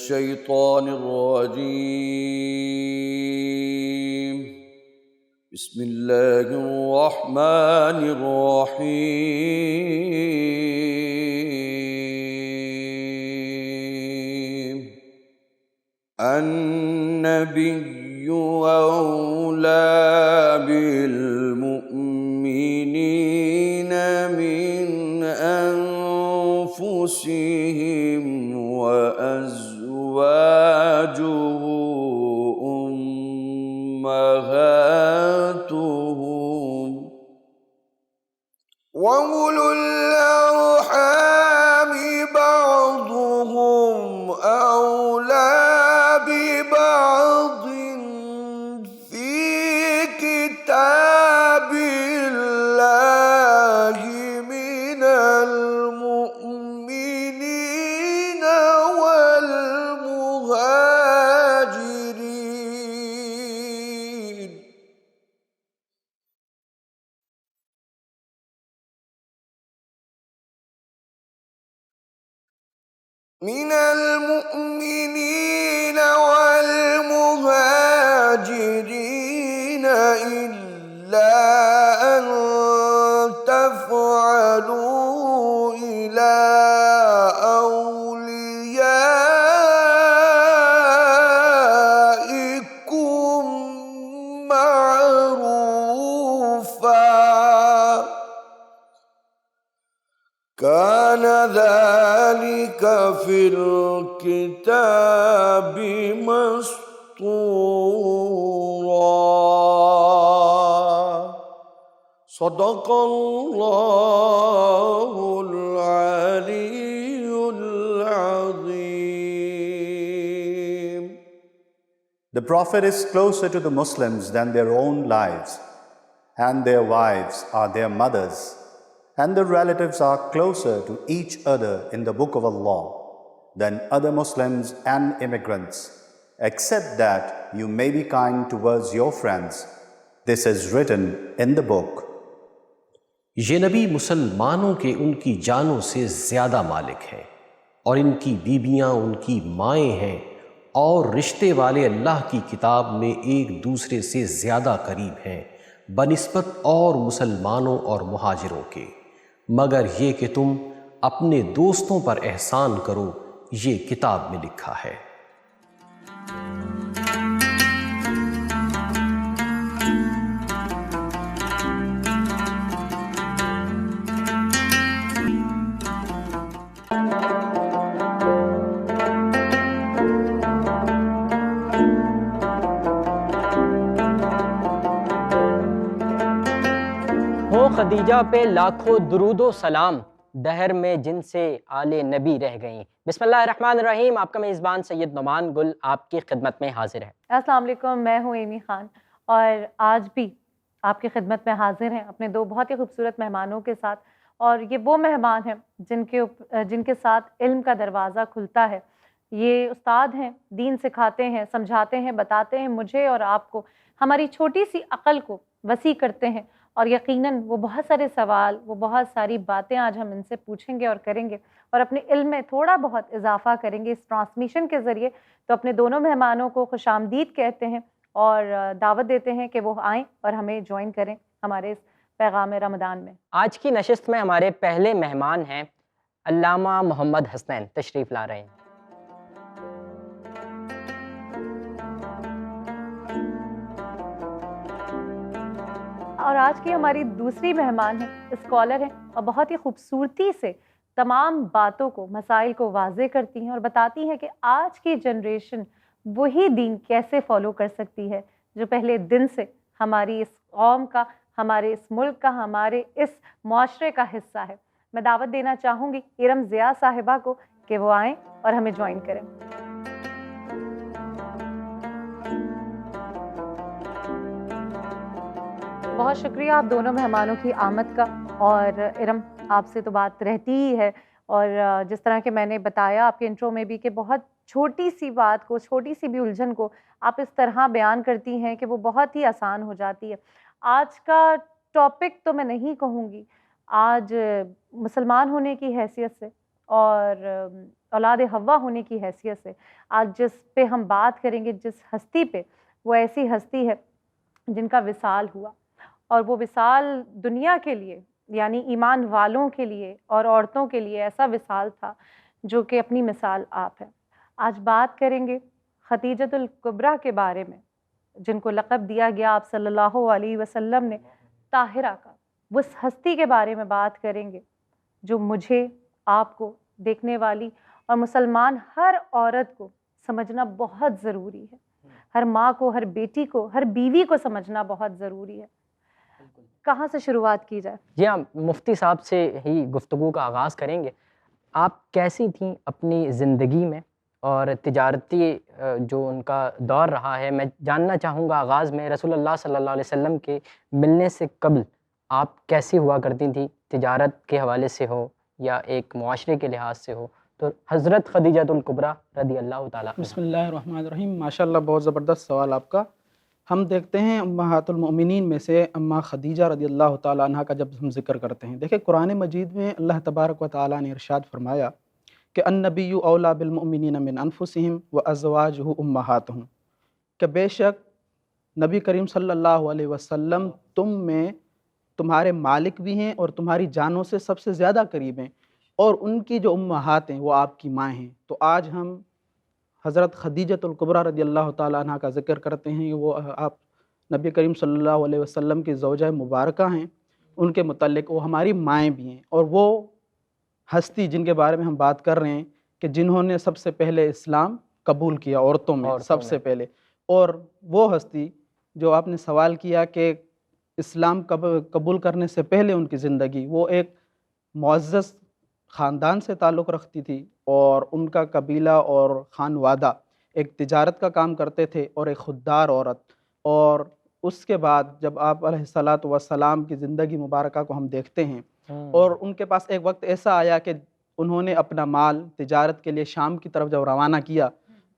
الشيطان الرجيم. بسم الله الرحمن الرحيم. النبي أولى بالمؤمنين من أنفسهم وأزواجه أمهاتهم وأولو الأرحام بعضهم أولى ببعض في كتاب الله من المؤمنين والمهاجرين. من المؤمنين والمهاجرين إلا أن تفعلوا إلى أوليائكم معروفا كان ذلك في الكتاب مسطورا. صدق اللہ العلی العظیم. The Prophet is closer to the Muslims than their own lives, and their wives are their mothers, and their relatives are closer to each other in the book of Allah than other Muslims and immigrants, except that you may be kind towards your friends. This is written in the book. یہ نبی مسلمانوں کے ان کی جانوں سے زیادہ مالک ہیں، اور ان کی بیویاں ان کی مائیں ہیں، اور رشتے والے اللہ کی کتاب میں ایک دوسرے سے زیادہ قریب ہیں بنسبت اور مسلمانوں اور مہاجروں کے، مگر یہ کہ تم اپنے دوستوں پر احسان کرو، یہ کتاب میں لکھا ہے۔ خدیجہ پہ لاکھوں درود و سلام، دہر میں جن سے آل نبی رہ گئیں۔ بسم اللہ الرحمن الرحیم۔ آپ کا میزبان سید نعمان گل آپ کی خدمت میں حاضر ہے۔ السلام علیکم، میں ہوں ایمی خان، اور آج بھی آپ کی خدمت میں حاضر ہیں اپنے دو بہت ہی خوبصورت مہمانوں کے ساتھ، اور یہ وہ مہمان ہیں جن کے ساتھ علم کا دروازہ کھلتا ہے۔ یہ استاد ہیں، دین سکھاتے ہیں، سمجھاتے ہیں، بتاتے ہیں مجھے اور آپ کو، ہماری چھوٹی سی عقل کو وسیع کرتے ہیں، اور یقیناً وہ بہت سارے سوال، وہ بہت ساری باتیں آج ہم ان سے پوچھیں گے اور کریں گے، اور اپنے علم میں تھوڑا بہت اضافہ کریں گے اس ٹرانسمیشن کے ذریعے۔ تو اپنے دونوں مہمانوں کو خوش آمدید کہتے ہیں اور دعوت دیتے ہیں کہ وہ آئیں اور ہمیں جوائن کریں ہمارے اس پیغام رمضان میں۔ آج کی نشست میں ہمارے پہلے مہمان ہیں علامہ محمد حسنین، تشریف لا رہے ہیں۔ اور آج کی ہماری دوسری مہمان ہیں، اسکالر ہیں، اور بہت ہی خوبصورتی سے تمام باتوں کو، مسائل کو واضح کرتی ہیں اور بتاتی ہیں کہ آج کی جنریشن وہی دین کیسے فالو کر سکتی ہے جو پہلے دن سے ہماری اس قوم کا، ہمارے اس ملک کا، ہمارے اس معاشرے کا حصہ ہے۔ میں دعوت دینا چاہوں گی ارم ضیاء صاحبہ کو کہ وہ آئیں اور ہمیں جوائن کریں۔ بہت شکریہ آپ دونوں مہمانوں کی آمد کا، اور ارم آپ سے تو بات رہتی ہی ہے، اور جس طرح کہ میں نے بتایا آپ کے انٹرو میں بھی کہ بہت چھوٹی سی بات کو، چھوٹی سی بھی الجھن کو آپ اس طرح بیان کرتی ہیں کہ وہ بہت ہی آسان ہو جاتی ہے۔ آج کا ٹاپک تو میں نہیں کہوں گی، آج مسلمان ہونے کی حیثیت سے اولاد حوا ہونے کی حیثیت سے آج جس پہ ہم بات کریں گے، جس ہستی پہ، وہ ایسی ہستی ہے جن کا وصال ہوا، اور وہ وصال دنیا کے لیے یعنی ایمان والوں کے لیے اور عورتوں کے لیے ایسا وصال تھا جو کہ اپنی مثال آپ ہے۔ آج بات کریں گے خدیجۃ الکبریٰ کے بارے میں، جن کو لقب دیا گیا آپ صلی اللہ علیہ وسلم نے طاہرہ کا۔ وہ اس ہستی کے بارے میں بات کریں گے جو مجھے، آپ کو، دیکھنے والی اور مسلمان ہر عورت کو سمجھنا بہت ضروری ہے، ہر ماں کو، ہر بیٹی کو، ہر بیوی کو سمجھنا بہت ضروری ہے۔ کہاں سے شروعات کی جائے؟ جی ہاں، مفتی صاحب سے ہی گفتگو کا آغاز کریں گے۔ آپ کیسی تھیں اپنی زندگی میں، اور تجارتی جو ان کا دور رہا ہے، میں جاننا چاہوں گا آغاز میں رسول اللہ صلی اللہ علیہ وسلم کے ملنے سے قبل آپ کیسی ہوا کرتی تھیں، تجارت کے حوالے سے ہو یا ایک معاشرے کے لحاظ سے ہو؟ تو حضرت خدیجۃ الکبریٰ رضی اللہ تعالیٰ عنہا۔ بسم اللہ الرحمن الرحیم۔ ماشاءاللہ بہت زبردست سوال آپ کا۔ ہم دیکھتے ہیں امہات المؤمنین میں سے اماں خدیجہ رضی اللہ تعالیٰ عنہ کا جب ہم ذکر کرتے ہیں، دیکھیں قرآن مجید میں اللہ تبارک و تعالیٰ نے ارشاد فرمایا کہ النبی اولیٰ بالمؤمنین من انفسہم وازواجہ امہاتہم، کہ بے شک نبی کریم صلی اللہ علیہ وسلم تم میں تمہارے مالک بھی ہیں اور تمہاری جانوں سے سب سے زیادہ قریب ہیں، اور ان کی جو امہات ہیں وہ آپ کی ماں ہیں۔ تو آج ہم حضرت خدیجۃ الکبریٰ رضی اللہ تعالیٰ عنہ کا ذکر کرتے ہیں۔ وہ آپ نبی کریم صلی اللہ علیہ وسلم کی زوجہ مبارکہ ہیں، ان کے متعلق وہ ہماری مائیں بھی ہیں، اور وہ ہستی جن کے بارے میں ہم بات کر رہے ہیں کہ جنہوں نے سب سے پہلے اسلام قبول کیا عورتوں میں سب سے پہلے، اور وہ ہستی جو آپ نے سوال کیا کہ اسلام قبول کرنے سے پہلے ان کی زندگی، وہ ایک معزز خاندان سے تعلق رکھتی تھی، اور ان کا قبیلہ اور خانوادہ ایک تجارت کا کام کرتے تھے، اور ایک خوددار عورت۔ اور اس کے بعد جب آپ علیہ الصلاۃ والسلام کی زندگی مبارکہ کو ہم دیکھتے ہیں، اور ان کے پاس ایک وقت ایسا آیا کہ انہوں نے اپنا مال تجارت کے لیے شام کی طرف جب روانہ کیا،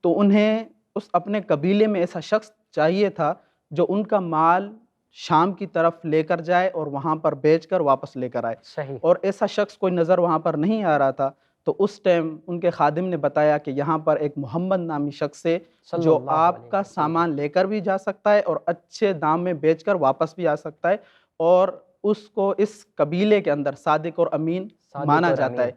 تو انہیں اس اپنے قبیلے میں ایسا شخص چاہیے تھا جو ان کا مال شام کی طرف لے کر جائے اور وہاں پر بیچ کر واپس لے کر آئے۔ صحیح۔ اور ایسا شخص کوئی نظر وہاں پر نہیں آ رہا تھا، تو اس ٹائم ان کے خادم نے بتایا کہ یہاں پر ایک محمد نامی شخص ہے جو آپ کا سامان لے کر بھی جا سکتا ہے اور اچھے دام میں بیچ کر واپس بھی آ سکتا ہے، اور اس کو اس قبیلے کے اندر صادق اور امین مانا جاتا ہے۔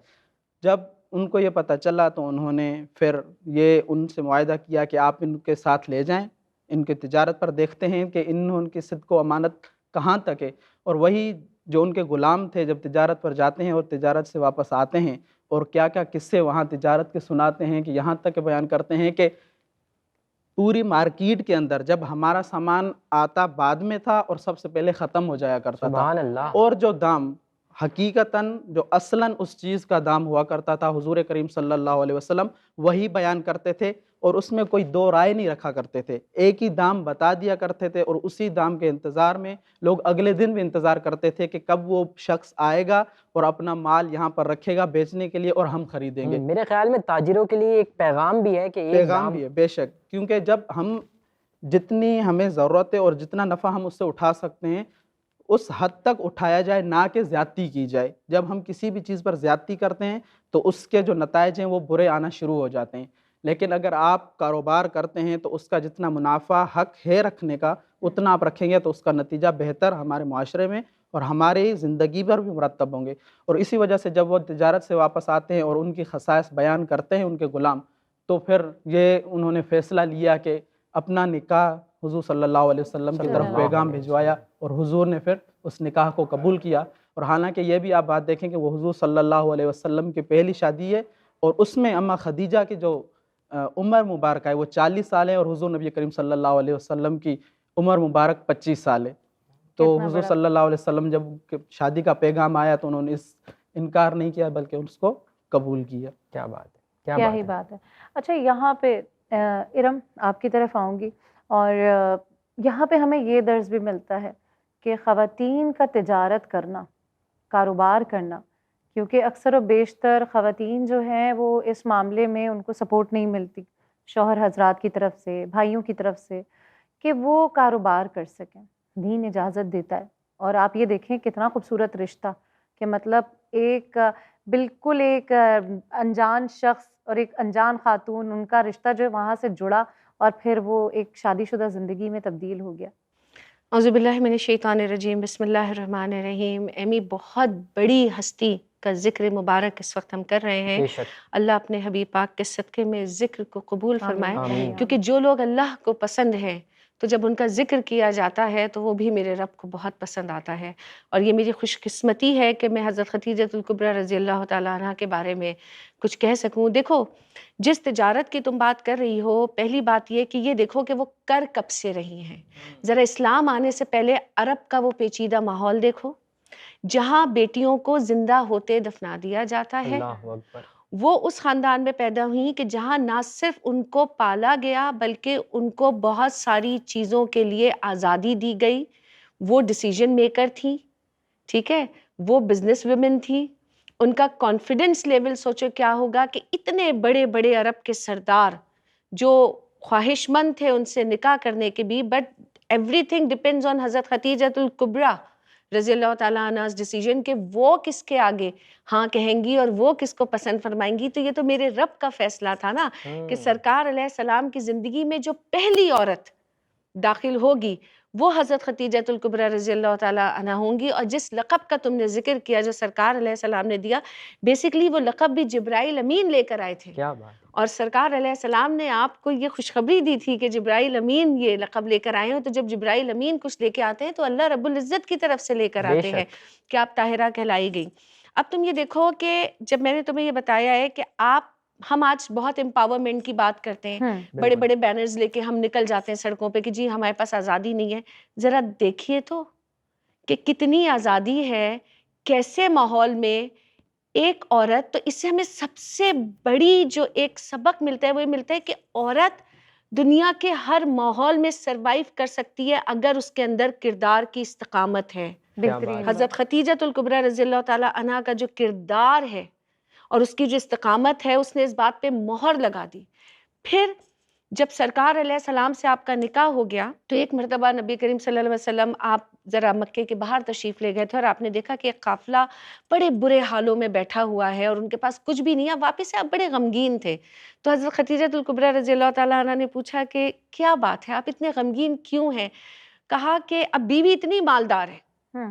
جب ان کو یہ پتہ چلا تو انہوں نے پھر یہ ان سے معاہدہ کیا کہ آپ ان کے ساتھ لے جائیں، ان کی تجارت پر دیکھتے ہیں کہ ان کی صدق و امانت کہاں تک ہے۔ اور وہی جو ان کے غلام تھے جب تجارت پر جاتے ہیں اور تجارت سے واپس آتے ہیں، اور کیا کیا قصے وہاں تجارت کے سناتے ہیں کہ یہاں تک بیان کرتے ہیں کہ پوری مارکیٹ کے اندر جب ہمارا سامان آتا بعد میں تھا اور سب سے پہلے ختم ہو جایا کرتا تھا، سبحان اللہ۔ اور جو دام حقیقتاً جو اصلاً اس چیز کا دام ہوا کرتا تھا حضور کریم صلی اللہ علیہ وسلم وہی بیان کرتے تھے، اور اس میں کوئی دو رائے نہیں رکھا کرتے تھے، ایک ہی دام بتا دیا کرتے تھے، اور اسی دام کے انتظار میں لوگ اگلے دن بھی انتظار کرتے تھے کہ کب وہ شخص آئے گا اور اپنا مال یہاں پر رکھے گا بیچنے کے لیے اور ہم خریدیں گے۔ میرے خیال میں تاجروں کے لیے ایک پیغام بھی ہے کہ ایک پیغام بھی ہے بے شک، کیونکہ جب ہم جتنی ہمیں ضرورت ہے اور جتنا نفع ہم اس سے اٹھا سکتے ہیں اس حد تک اٹھایا جائے، نہ کہ زیادتی کی جائے۔ جب ہم کسی بھی چیز پر زیادتی کرتے ہیں تو اس کے جو نتائج ہیں وہ برے آنا شروع ہو جاتے ہیں، لیکن اگر آپ کاروبار کرتے ہیں تو اس کا جتنا منافع حق ہے رکھنے کا اتنا آپ رکھیں گے تو اس کا نتیجہ بہتر ہمارے معاشرے میں اور ہماری زندگی پر بھی مرتب ہوں گے۔ اور اسی وجہ سے جب وہ تجارت سے واپس آتے ہیں اور ان کی خصائص بیان کرتے ہیں ان کے غلام، تو پھر یہ انہوں نے فیصلہ لیا کہ اپنا نکاح حضور صلی اللہ علیہ وسلم کی طرف پیغام بھجوایا، اور حضور نے پھر اس نکاح کو قبول کیا۔ اور حالانکہ یہ بھی آپ بات دیکھیں کہ وہ حضور صلی اللہ علیہ وسلم کی پہلی شادی ہے، اور اس میں اماں خدیجہ کی جو عمر مبارکہ ہے وہ 40 سال ہے، اور حضور نبی کریم صلی اللہ علیہ وسلم کی عمر مبارک 25 سال ہے۔ تو حضور صلی اللہ علیہ وسلم جب شادی کا پیغام آیا تو انہوں نے اس انکار نہیں کیا بلکہ اس کو قبول کیا۔ کیا بات ہے، کیا ہی بات ہے۔ اچھا، یہاں پہ ارم آپ کی طرف آؤں گی، اور یہاں پہ ہمیں یہ درس بھی ملتا ہے کہ خواتین کا تجارت کرنا، کاروبار کرنا، کیونکہ اکثر و بیشتر خواتین جو ہیں وہ اس معاملے میں ان کو سپورٹ نہیں ملتی شوہر حضرات کی طرف سے، بھائیوں کی طرف سے، کہ وہ کاروبار کر سکیں، دین اجازت دیتا ہے۔ اور آپ یہ دیکھیں کتنا خوبصورت رشتہ، کہ مطلب ایک بالکل ایک انجان شخص اور ایک انجان خاتون، ان کا رشتہ جو ہے وہاں سے جڑا اور پھر وہ ایک شادی شدہ زندگی میں تبدیل ہو گیا۔ اعوذ باللہ من الشیطان الرجیم، بسم اللہ الرحمن الرحیم۔ ایمی بہت بڑی ہستی کا ذکر مبارک اس وقت ہم کر رہے ہیں۔ بے شک، اللہ اپنے حبیب پاک کے صدقے میں ذکر کو قبول فرمائے، آمین۔ کیونکہ جو لوگ اللہ کو پسند ہیں تو جب ان کا ذکر کیا جاتا ہے تو وہ بھی میرے رب کو بہت پسند آتا ہے۔ اور یہ میری خوش قسمتی ہے کہ میں حضرت خدیجہ الکبریٰ رضی اللہ تعالیٰ عنہ کے بارے میں کچھ کہہ سکوں۔ دیکھو، جس تجارت کی تم بات کر رہی ہو، پہلی بات یہ کہ یہ دیکھو کہ وہ کر کب سے رہی ہیں۔ ذرا اسلام آنے سے پہلے عرب کا وہ پیچیدہ ماحول دیکھو، جہاں بیٹیوں کو زندہ ہوتے دفنا دیا جاتا ہے۔ اللہ اکبر۔ وہ اس خاندان میں پیدا ہوئیں کہ جہاں نہ صرف ان کو پالا گیا بلکہ ان کو بہت ساری چیزوں کے لیے آزادی دی گئی۔ وہ ڈیسیژن میکر تھیں، ٹھیک ہے، وہ بزنس ویمن تھیں۔ ان کا کانفیڈنس لیول سوچو کیا ہوگا کہ اتنے بڑے بڑے عرب کے سردار جو خواہش مند تھے ان سے نکاح کرنے کے بھی، but every thing depends on حضرت خدیجہ الکبریٰ رضی اللہ تعالیٰ عنہ ڈیسیژن کہ وہ کس کے آگے ہاں کہیں گی اور وہ کس کو پسند فرمائیں گی۔ تو یہ تو میرے رب کا فیصلہ تھا نا کہ سرکار علیہ السلام کی زندگی میں جو پہلی عورت داخل ہوگی وہ حضرت خدیجہ الکبریٰ رضی اللہ تعالیٰ عنہ ہوں گی۔ اور جس لقب کا تم نے ذکر کیا جو سرکار علیہ السلام نے دیا، بیسیکلی وہ لقب بھی جبرائیل امین لے کر آئے تھے، کیا بات ہے۔ اور سرکار علیہ السلام نے آپ کو یہ خوشخبری دی تھی کہ جبرائیل امین یہ لقب لے کر آئے ہوں۔ تو جب جبرائیل امین کچھ لے کے آتے ہیں تو اللہ رب العزت کی طرف سے لے کر بے آتے ہیں شک۔ کہ آپ طاہرہ کہلائی گئی۔ اب تم یہ دیکھو کہ جب میں نے تمہیں یہ بتایا ہے کہ ہم آج بہت امپاورمنٹ کی بات کرتے ہیں، بڑے بڑے بینرز لے کے ہم نکل جاتے ہیں سڑکوں پہ کہ جی ہمارے پاس آزادی نہیں ہے۔ ذرا دیکھیے تو کہ کتنی آزادی ہے، کیسے ماحول میں ایک عورت، تو اس سے ہمیں سب سے بڑی جو ایک سبق ملتا ہے وہ یہ ملتا ہے کہ عورت دنیا کے ہر ماحول میں سروائیو کر سکتی ہے اگر اس کے اندر کردار کی استقامت ہے۔ بہترین حضرت خدیجہ الکبریٰ رضی اللہ تعالیٰ عنہ کا جو کردار ہے اور اس کی جو استقامت ہے، اس نے اس بات پہ مہر لگا دی۔ پھر جب سرکار علیہ السلام سے آپ کا نکاح ہو گیا تو ایک مرتبہ نبی کریم صلی اللہ علیہ وسلم آپ ذرا مکے کے باہر تشریف لے گئے تھے اور آپ نے دیکھا کہ ایک قافلہ بڑے برے حالوں میں بیٹھا ہوا ہے اور ان کے پاس کچھ بھی نہیں ہے، واپس سے آپ بڑے غمگین تھے۔ تو حضرت خدیجہ الکبریٰ رضی اللہ تعالیٰ عنہ نے پوچھا کہ کیا بات ہے، آپ اتنے غمگین کیوں ہیں؟ کہا کہ اب بیوی اتنی مالدار ہے،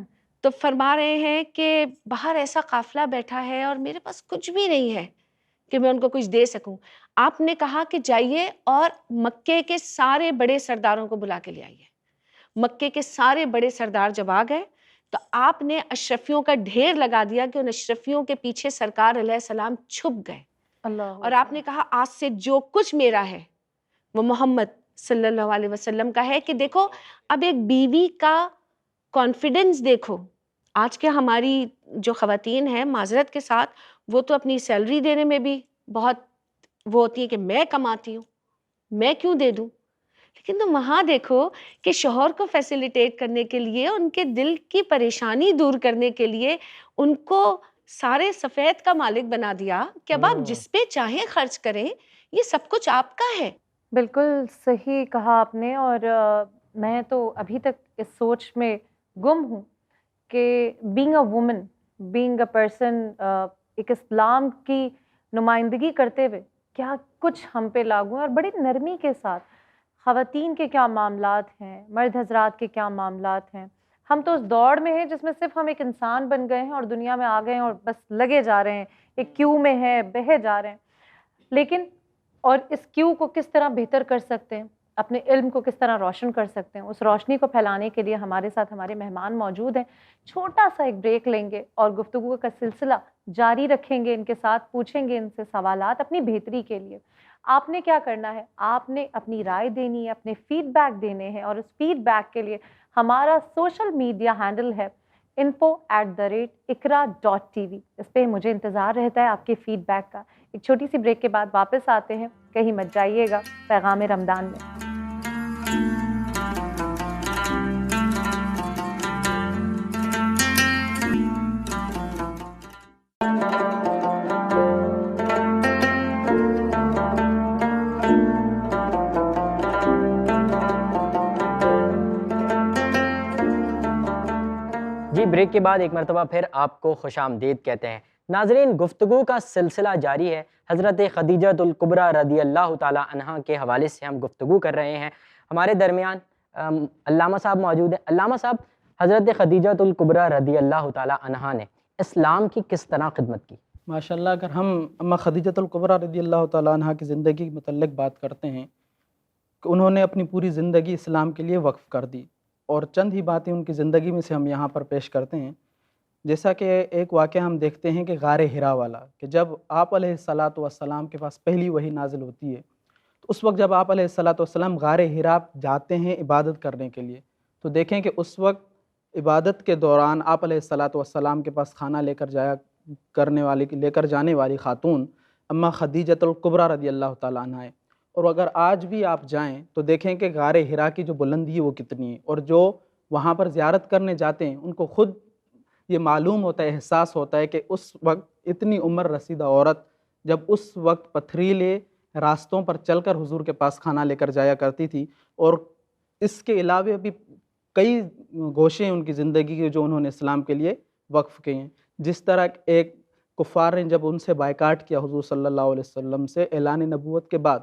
تو فرما رہے ہیں کہ باہر ایسا قافلہ بیٹھا ہے اور میرے پاس کچھ بھی نہیں ہے کہ میں ان کو کچھ دے سکوں۔ آپ نے کہا کہ جائیے اور مکے کے سارے بڑے سرداروں کو بلا کے لے آئیے۔ مکے کے سارے بڑے سردار جب آ گئے تو آپ نے اشرفیوں کا ڈھیر لگا دیا کہ ان اشرفیوں کے پیچھے سرکار علیہ السلام چھپ گئے، اور آپ نے کہا آج سے جو کچھ میرا ہے وہ محمد صلی اللہ علیہ وسلم کا ہے۔ کہ دیکھو اب ایک بیوی کا کانفیڈنس دیکھو۔ آج کے ہماری جو خواتین ہیں معذرت کے ساتھ، وہ تو اپنی سیلری دینے میں بھی بہت وہ ہوتی ہے کہ میں کماتی ہوں، میں کیوں دے دوں۔ لیکن تم وہاں دیکھو کہ شوہر کو فیسیلیٹیٹ کرنے کے لیے، ان کے دل کی پریشانی دور کرنے کے لیے ان کو سارے سفید کا مالک بنا دیا کہ اب آپ جس پہ چاہیں خرچ کریں، یہ سب کچھ آپ کا ہے۔ بالکل صحیح کہا آپ نے، اور میں تو ابھی تک اس سوچ میں گم ہوں کہ being a woman, being a person, ایک اسلام کی نمائندگی کرتے ہوئے کیا کچھ ہم پہ لاگو ہے، اور بڑی نرمی کے ساتھ خواتین کے کیا معاملات ہیں، مرد حضرات کے کیا معاملات ہیں۔ ہم تو اس دوڑ میں ہیں جس میں صرف ہم ایک انسان بن گئے ہیں اور دنیا میں آ گئے ہیں اور بس لگے جا رہے ہیں، ایک کیو میں ہے، بہے جا رہے ہیں۔ لیکن اور اس کیو کو کس طرح بہتر کر سکتے ہیں، اپنے علم کو کس طرح روشن کر سکتے ہیں، اس روشنی کو پھیلانے کے لیے ہمارے ساتھ ہمارے مہمان موجود ہیں۔ چھوٹا سا ایک بریک لیں گے اور گفتگو کا سلسلہ جاری رکھیں گے، ان کے ساتھ پوچھیں گے ان سے سوالات اپنی بہتری کے لیے۔ آپ نے کیا کرنا ہے، آپ نے اپنی رائے دینی ہے، اپنے فیڈ بیک دینے ہیں، اور اس فیڈ بیک کے لیے ہمارا سوشل میڈیا ہینڈل ہے info@iqra.tv۔ اس پہ مجھے انتظار رہتا ہے آپ کے فیڈ بیک کا۔ ایک چھوٹی سی بریک کے بعد واپس آتے ہیں، کہیں مت جائیے گا پیغام رمضان میں۔ جی بریک کے بعد ایک مرتبہ پھر آپ کو خوش آمدید کہتے ہیں۔ ناظرین، گفتگو کا سلسلہ جاری ہے۔ حضرت خدیجۃ الکبریٰ رضی اللہ تعالی عنہا کے حوالے سے ہم گفتگو کر رہے ہیں۔ ہمارے درمیان علامہ صاحب موجود ہیں۔ علامہ صاحب، حضرت خدیجۃ الکبریٰ رضی اللہ تعالی عنہا نے اسلام کی کس طرح خدمت کی؟ ماشاءاللہ، اگر ہم اماں خدیجۃ الکبریٰ رضی اللہ تعالیٰ عنہا کی زندگی کے متعلق بات کرتے ہیں کہ انہوں نے اپنی پوری زندگی اسلام کے لیے وقف کر دی، اور چند ہی باتیں ان کی زندگی میں سے ہم یہاں پر پیش کرتے ہیں۔ جیسا کہ ایک واقعہ ہم دیکھتے ہیں کہ غار حرا والا، کہ جب آپ علیہ الصلاۃ والسلام کے پاس پہلی وحی نازل ہوتی ہے، تو اس وقت جب آپ علیہ الصلاۃ والسلام غار حرا جاتے ہیں عبادت کرنے کے لیے، تو دیکھیں کہ اس وقت عبادت کے دوران آپ علیہ الصلاۃ والسلام کے پاس کھانا لے کر جانے والی خاتون اماں خدیجۃ الکبریٰ رضی اللہ تعالیٰ عنہا ہے۔ اور اگر آج بھی آپ جائیں تو دیکھیں کہ غار حرا کی جو بلندی ہے وہ کتنی ہے، اور جو وہاں پر زیارت کرنے جاتے ہیں ان کو خود یہ معلوم ہوتا ہے، احساس ہوتا ہے کہ اس وقت اتنی عمر رسیدہ عورت جب اس وقت پتھریلے راستوں پر چل کر حضور کے پاس کھانا لے کر جایا کرتی تھی، اور اس کے علاوہ بھی کئی گوشے ان کی زندگی کے جو انہوں نے اسلام کے لیے وقف کیے ہیں۔ جس طرح ایک کفار نے جب ان سے بائیکاٹ کیا حضور صلی اللہ علیہ وسلم سے اعلان نبوت کے بعد،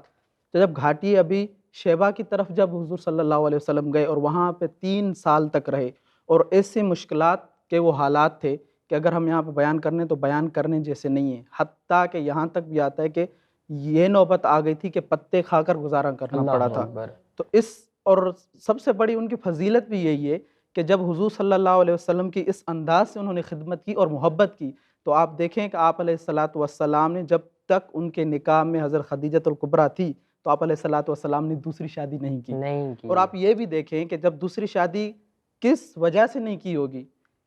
تو جب گھاٹی ابھی شیبہ کی طرف جب حضور صلی اللہ علیہ وسلم گئے اور وہاں پہ 3 سال تک رہے، اور ایسے مشکلات کے وہ حالات تھے کہ اگر ہم یہاں پہ بیان کرنے تو بیان کرنے جیسے نہیں ہیں، حتیٰ کہ یہاں تک بھی آتا ہے کہ یہ نوبت آ گئی تھی کہ پتے کھا کر گزارا کرنا پڑا تھا۔ تو اور سب سے بڑی ان کی فضیلت بھی یہی ہے کہ جب حضور صلی اللہ علیہ وسلم کی اس انداز سے انہوں نے خدمت کی اور محبت کی، تو آپ دیکھیں کہ آپ علیہ الصلاۃ والسلام نے جب تک ان کے نکاح میں حضرت خدیجۃ الکبریٰ تھی تو آپ علیہ الصلاۃ والسلام نے دوسری شادی نہیں کی۔ اور آپ یہ بھی دیکھیں کہ جب دوسری شادی کس وجہ سے نہیں کی ہوگی،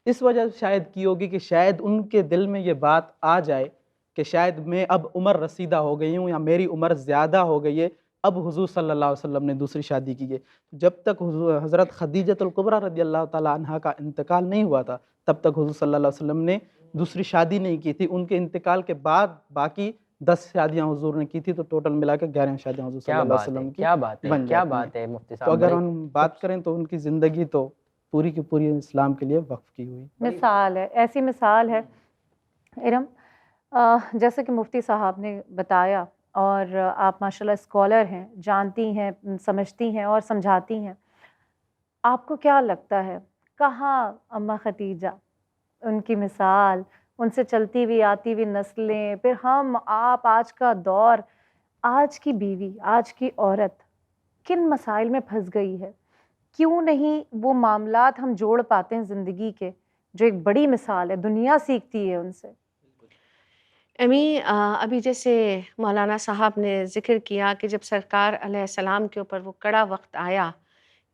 اس وجہ سے شاید کی ہوگی کہ شاید ان کے دل میں یہ بات آ جائے کہ شاید میں اب عمر رسیدہ ہو گئی ہوں یا میری عمر زیادہ ہو گئی ہے، اب حضور صلی اللہ علیہ وسلم نے دوسری شادی کی ہے۔ جب تک حضرت خدیجۃ الکبریٰ رضی اللہ تعالیٰ عنہا کا انتقال نہیں ہوا تھا، تب تک حضور صلی اللہ علیہ وسلم نے دوسری شادی نہیں کی تھی۔ ان کے انتقال کے بعد باقی 10 شادیاں حضور نے کی تھی، تو ٹوٹل ملا کے 11 شادیاں حضور صلی اللہ علیہ وسلم کی بن جاتی ہیں۔ مفتی تو صاحب، اگر ہم بات کریں تو ان کی زندگی تو پوری کی پوری اسلام کے لیے وقف کی ہوئی مثال ہے، ایسی مثال ہے ارم، جیسے کہ مفتی صاحب نے بتایا، اور آپ ماشاءاللہ اسکالر ہیں، جانتی ہیں، سمجھتی ہیں اور سمجھاتی ہیں۔ آپ کو کیا لگتا ہے کہاں اماں خدیجہ، ان کی مثال، ان سے چلتی ہوئی آتی ہوئی نسلیں، پھر ہم آپ آج کا دور، آج کی بیوی، آج کی عورت کن مسائل میں پھنس گئی ہے؟ کیوں نہیں وہ معاملات ہم جوڑ پاتے ہیں زندگی کے، جو ایک بڑی مثال ہے، دنیا سیکھتی ہے ان سے۔ امی، ابھی جیسے مولانا صاحب نے ذکر کیا کہ جب سرکار علیہ السلام کے اوپر وہ کڑا وقت آیا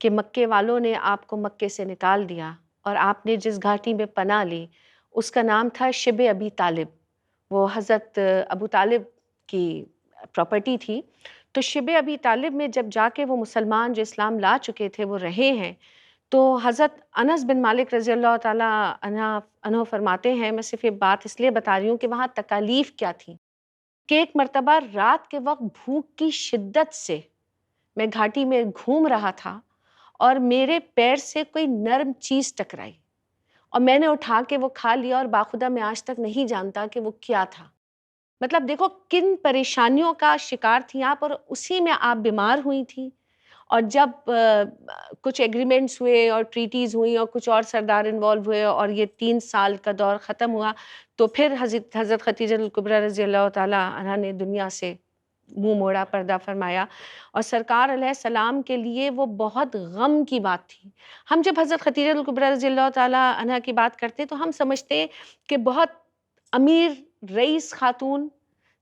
کہ مکے والوں نے آپ کو مکے سے نکال دیا، اور آپ نے جس گھاٹی میں پناہ لی اس کا نام تھا شب ابی طالب، وہ حضرت ابو طالب کی پراپرٹی تھی۔ تو شب ابی طالب میں جب جا کے وہ مسلمان جو اسلام لا چکے تھے وہ رہے ہیں، تو حضرت انس بن مالک رضی اللہ تعالیٰ عنہ فرماتے ہیں، میں صرف یہ بات اس لیے بتا رہی ہوں کہ وہاں تکالیف کیا تھی، کہ ایک مرتبہ رات کے وقت بھوک کی شدت سے میں گھاٹی میں گھوم رہا تھا اور میرے پیر سے کوئی نرم چیز ٹکرائی اور میں نے اٹھا کے وہ کھا لیا، اور باخودہ میں آج تک نہیں جانتا کہ وہ کیا تھا۔ مطلب دیکھو کن پریشانیوں کا شکار تھیں آپ، اور اسی میں آپ بیمار ہوئی تھیں، اور جب کچھ ایگریمنٹس ہوئے اور ٹریٹیز ہوئیں اور کچھ اور سردار انوالو ہوئے اور یہ 3 سال کا دور ختم ہوا، تو پھر حضرت خدیجہ الکبریٰ رضی اللہ تعالیٰ عنہا نے دنیا سے منہ موڑا، پردہ فرمایا، اور سرکار علیہ السلام کے لیے وہ بہت غم کی بات تھی۔ ہم جب حضرت خدیجہ الکبریٰ رضی اللہ تعالیٰ عنہا کی بات کرتے تو ہم سمجھتے ہیں کہ بہت امیر رئیس خاتون،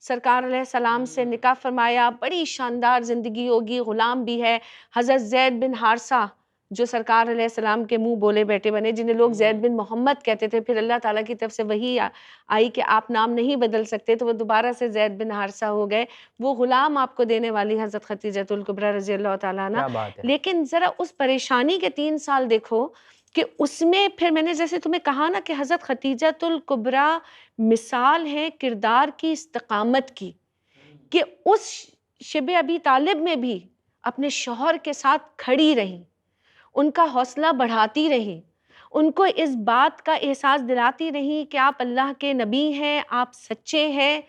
سرکار علیہ السلام سے نکاح فرمایا، بڑی شاندار زندگی ہوگی، غلام بھی ہے، حضرت زید بن حارثہ جو سرکار علیہ السلام کے منہ بولے بیٹے بنے، جنہیں لوگ زید بن محمد کہتے تھے، پھر اللہ تعالیٰ کی طرف سے وحی آئی کہ آپ نام نہیں بدل سکتے، تو وہ دوبارہ سے زید بن حارثہ ہو گئے، وہ غلام آپ کو دینے والی حضرت خدیجہ الکبریٰ رضی اللہ تعالیٰ عنہ۔ لیکن ذرا اس پریشانی کے 3 سال دیکھو کہ اس میں پھر میں نے جیسے تمہیں کہا نا کہ حضرت خدیجہ الکبریٰ مثال ہے کردار کی، استقامت کی، کہ اس شب ابی طالب میں بھی اپنے شوہر کے ساتھ کھڑی رہیں، ان کا حوصلہ بڑھاتی رہیں، ان کو اس بات کا احساس دلاتی رہیں کہ آپ اللہ کے نبی ہیں، آپ سچے ہیں،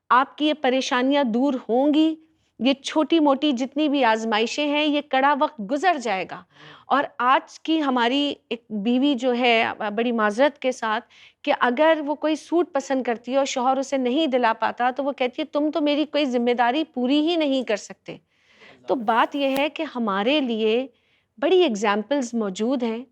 آپ کی یہ پریشانیاں دور ہوں گی، یہ چھوٹی موٹی جتنی بھی آزمائشیں ہیں، یہ کڑا وقت گزر جائے گا۔ اور آج کی ہماری ایک بیوی جو ہے، بڑی معذرت کے ساتھ، کہ اگر وہ کوئی سوٹ پسند کرتی ہے اور شوہر اسے نہیں دلا پاتا تو وہ کہتی ہے تم تو میری کوئی ذمہ داری پوری ہی نہیں کر سکتے۔ تو بات یہ ہے کہ ہمارے لیے بڑی ایگزامپلز موجود ہیں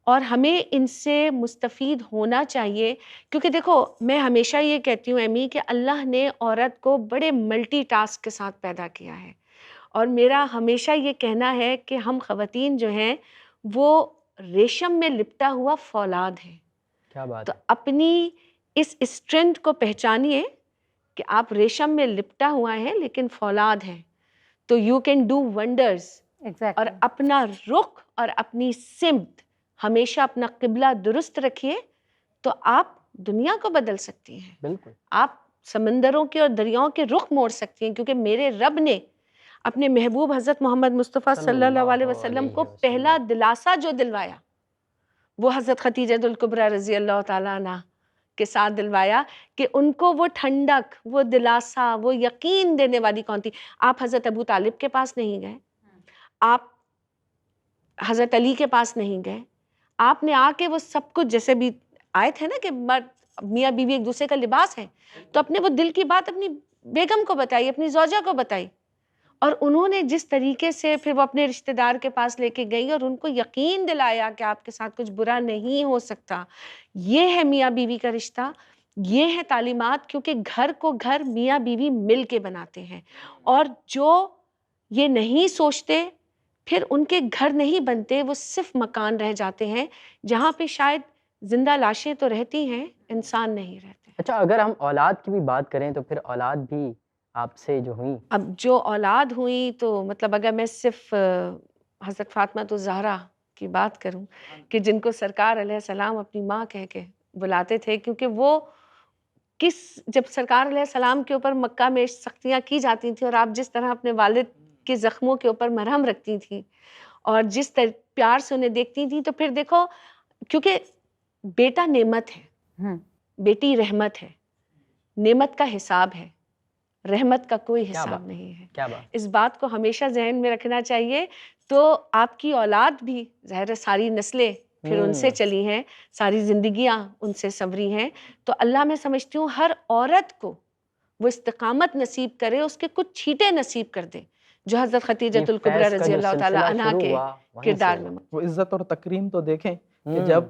اور ہمیں ان سے مستفید ہونا چاہیے، کیونکہ دیکھو میں ہمیشہ یہ کہتی ہوں ایمی کہ اللہ نے عورت کو بڑے ملٹی ٹاسک کے ساتھ پیدا کیا ہے، اور میرا ہمیشہ یہ کہنا ہے کہ ہم خواتین جو ہیں وہ ریشم میں لپٹا ہوا فولاد ہیں۔ کیا بات تو ہے، اپنی اس اسٹرینتھ کو پہچانیے کہ آپ ریشم میں لپٹا ہوا ہے لیکن فولاد ہیں، تو یو کین ڈو ونڈرز۔ اور ایگزیکٹلی اپنا رخ اور اپنی سمت ہمیشہ اپنا قبلہ درست رکھیے تو آپ دنیا کو بدل سکتی ہیں، بالکل آپ سمندروں کے اور دریاؤں کے رخ موڑ سکتی ہیں، کیونکہ میرے رب نے اپنے محبوب حضرت محمد مصطفیٰ صلی اللہ علیہ وسلم کو پہلا دلاسا جو دلوایا وہ حضرت خدیجہ الکبریٰ رضی اللہ تعالیٰ عنہ کے ساتھ دلوایا، کہ ان کو وہ ٹھنڈک، وہ دلاسا، وہ یقین دینے والی کون تھی؟ آپ حضرت ابو طالب کے پاس نہیں گئے، آپ حضرت علی کے پاس نہیں گئے، آپ نے آ کے وہ سب کچھ، جیسے بھی آئے تھے نا کہ میاں بیوی ایک دوسرے کا لباس ہے، تو اپنے وہ دل کی بات اپنی بیگم کو بتائی، اپنی زوجہ کو بتائی، اور انہوں نے جس طریقے سے پھر وہ اپنے رشتہ دار کے پاس لے کے گئی اور ان کو یقین دلایا کہ آپ کے ساتھ کچھ برا نہیں ہو سکتا۔ یہ ہے میاں بیوی کا رشتہ، یہ ہے تعلیمات، کیونکہ گھر کو گھر میاں بیوی مل کے بناتے ہیں، اور جو یہ نہیں سوچتے پھر ان کے گھر نہیں بنتے، وہ صرف مکان رہ جاتے ہیں جہاں پہ شاید زندہ لاشیں تو رہتی ہیں، انسان نہیں رہتے۔ اچھا، اگر ہم اولاد کی بھی بات کریں تو پھر اولاد بھی آپ سے جو ہوئیں، اب جو اولاد ہوئی تو مطلب اگر میں صرف حضرت فاطمہ الزہرا کی بات کروں کہ جن کو سرکار علیہ السلام اپنی ماں کہہ کے بلاتے تھے، کیونکہ وہ جب سرکار علیہ السلام کے اوپر مکہ میں سختیاں کی جاتی تھیں اور آپ جس طرح اپنے والد کے زخموں کے اوپر مرہم رکھتی تھیں اور جس پیار سے انہیں دیکھتی تھیں، تو پھر دیکھو کیونکہ بیٹا نعمت ہے، بیٹی رحمت ہے، نعمت کا حساب ہے، رحمت کا کوئی حساب نہیں ہے۔ کیا بات، اس بات کو ہمیشہ ذہن میں رکھنا چاہیے۔ تو آپ کی اولاد بھی ظاہر ہے ساری نسلیں پھر ان سے چلی ہیں، ساری زندگیاں ان سے سنوری ہیں، تو اللہ میں سمجھتی ہوں ہر عورت کو وہ استقامت نصیب کرے، اس کے کچھ چھینٹے نصیب کر دے جو حضرت خدیجہ یہ الکبریٰ فیض کا رضی جو اللہ تعالیٰ سلسلہ عنہ شروع کے ہوا وہیں کردار سے میں۔ وہ عزت اور تکریم تو دیکھیں کہ جب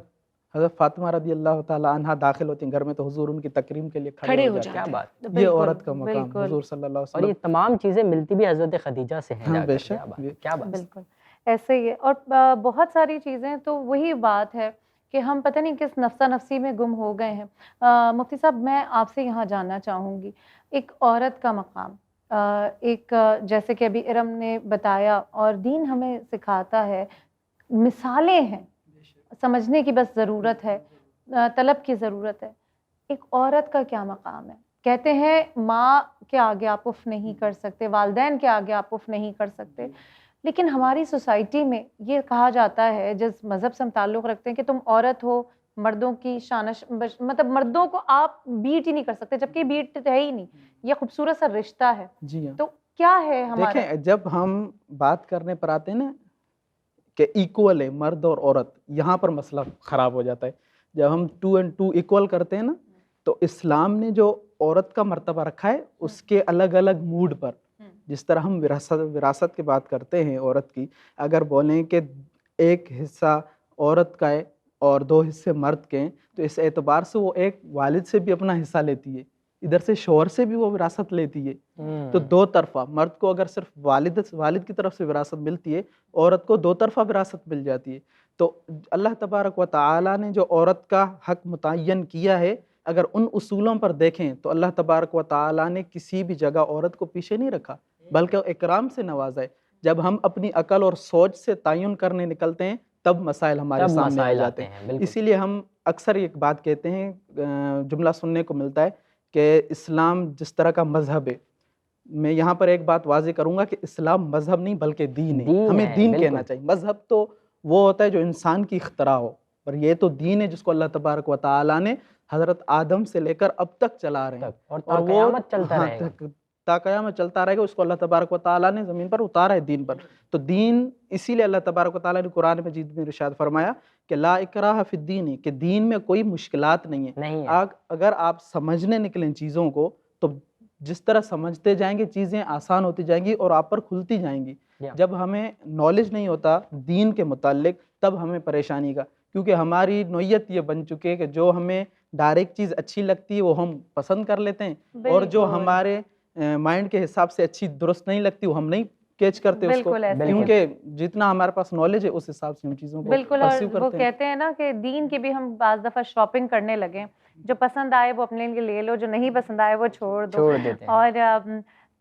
حضرت فاطمہ رضی اللہ تعالیٰ عنہ داخل ہوتی ہیں گھر میں تو حضور ان کی تکریم کے لیے کھڑے ہو کیا جاتے ہیں۔ بات، یہ عورت کا مقام حضور صلی اللہ علیہ اور یہ وسلم۔ تمام چیزیں ملتی بھی حضرت خدیجہ سے ہیں ہاں جا بے کر، کیا شک، بات، کیا بات، بالکل ایسے ہی ہے۔ اور بہت ساری چیزیں تو وہی بات ہے کہ ہم پتہ نہیں کس نفسا نفسی میں گم ہو گئے ہیں۔ مفتی صاحب، میں آپ سے یہاں جاننا چاہوں گی ایک عورت کا مقام، ایک جیسے کہ ابھی ارم نے بتایا اور دین ہمیں سکھاتا ہے، مثالیں ہیں، سمجھنے کی بس ضرورت ہے، طلب کی ضرورت ہے۔ ایک عورت کا کیا مقام ہے؟ کہتے ہیں ماں کے آگے آپ اف نہیں کر سکتے، والدین کے آگے آپ اف نہیں کر سکتے، لیکن ہماری سوسائٹی میں یہ کہا جاتا ہے، جس مذہب سے ہم تعلق رکھتے ہیں، کہ تم عورت ہو، مردوں کی شانش مطلب مردوں کو آپ بیٹ ہی نہیں کر سکتے، جبکہ بیٹ ہے ہی نہیں، یہ خوبصورت سا رشتہ ہے۔ جی ہاں، تو کیا ہے ہمارا؟ دیکھیں جب ہم بات کرنے پر آتے ہیں نا کہ ایکول ہے مرد اور عورت، یہاں پر مسئلہ خراب ہو جاتا ہے۔ جب ہم 2 and 2 ایکول کرتے ہیں نا، تو اسلام نے جو عورت کا مرتبہ رکھا ہے اس کے الگ الگ موڈ پر، جس طرح ہم وراثت کی بات کرتے ہیں عورت کی، اگر بولیں کہ ایک حصہ عورت کا ہے اور 2 حصے مرد کے ہیں، تو اس اعتبار سے وہ ایک والد سے بھی اپنا حصہ لیتی ہے، ادھر سے شوہر سے بھی وہ وراثت لیتی ہے، تو 2 طرفہ، مرد کو اگر صرف والد کی طرف سے وراثت ملتی ہے، عورت کو 2 طرفہ وراثت مل جاتی ہے۔ تو اللہ تبارک و تعالیٰ نے جو عورت کا حق متعین کیا ہے، اگر ان اصولوں پر دیکھیں تو اللہ تبارک و تعالیٰ نے کسی بھی جگہ عورت کو پیچھے نہیں رکھا، بلکہ اکرام سے نوازا ہے۔ جب ہم اپنی عقل اور سوچ سے تعین کرنے نکلتے ہیں تب مسائل ہمارے سامنے آ جاتے ہیں۔ اسی لیے ہم اکثر ایک بات کہتے ہیں، جملہ سننے کو ملتا ہے کہ اسلام جس طرح کا مذہب ہے، میں یہاں پر ایک بات واضح کروں گا کہ اسلام مذہب نہیں بلکہ دین ہے، ہمیں دین کہنا چاہیے۔ مذہب تو وہ ہوتا ہے جو انسان کی اختراع ہو، اور یہ تو دین ہے جس کو اللہ تبارک و تعالیٰ نے حضرت آدم سے لے کر اب تک چلا رہے ہیں، اور تا قیامت چلتا ہاں، رہے گا۔ تا قیامت چلتا رہے گا، اس کو اللہ تبارک و تعالیٰ نے زمین پر اتارا ہے دین پر۔ تو دین، اسی لیے اللہ تبارک و تعالیٰ نے قرآن مجید میں ارشاد فرمایا کہ لا اکراہ فی الدین، کہ دین میں کوئی مشکلات نہیں ہے۔ اگر آپ سمجھنے نکلیں چیزوں کو تو جس طرح سمجھتے جائیں گے چیزیں آسان ہوتی جائیں گی اور آپ پر کھلتی جائیں گی۔ جب ہمیں نالج نہیں ہوتا دین کے متعلق تب ہمیں پریشانی کا، کیونکہ ہماری نوعیت یہ بن چکی ہے کہ جو ہمیں ڈائریکٹ چیز اچھی لگتی ہے وہ ہم پسند کر لیتے ہیں، اور جو ہمارے مائنڈ کے حساب سے اچھی درست نہیں لگتی وہ ہم نہیں کیچ کرتے اس کو، کیونکہ جتنا ہمارے پاس نالج ہے اس حساب سے ہم چیزوں کو بالکل۔ اور پرسیو وہ کرتے ہیں۔ کہتے ہیں نا کہ دین کی بھی ہم بعض دفعہ شاپنگ کرنے لگے، جو پسند آئے وہ اپنے لیے لے لو، جو نہیں پسند آئے وہ چھوڑ دو، اور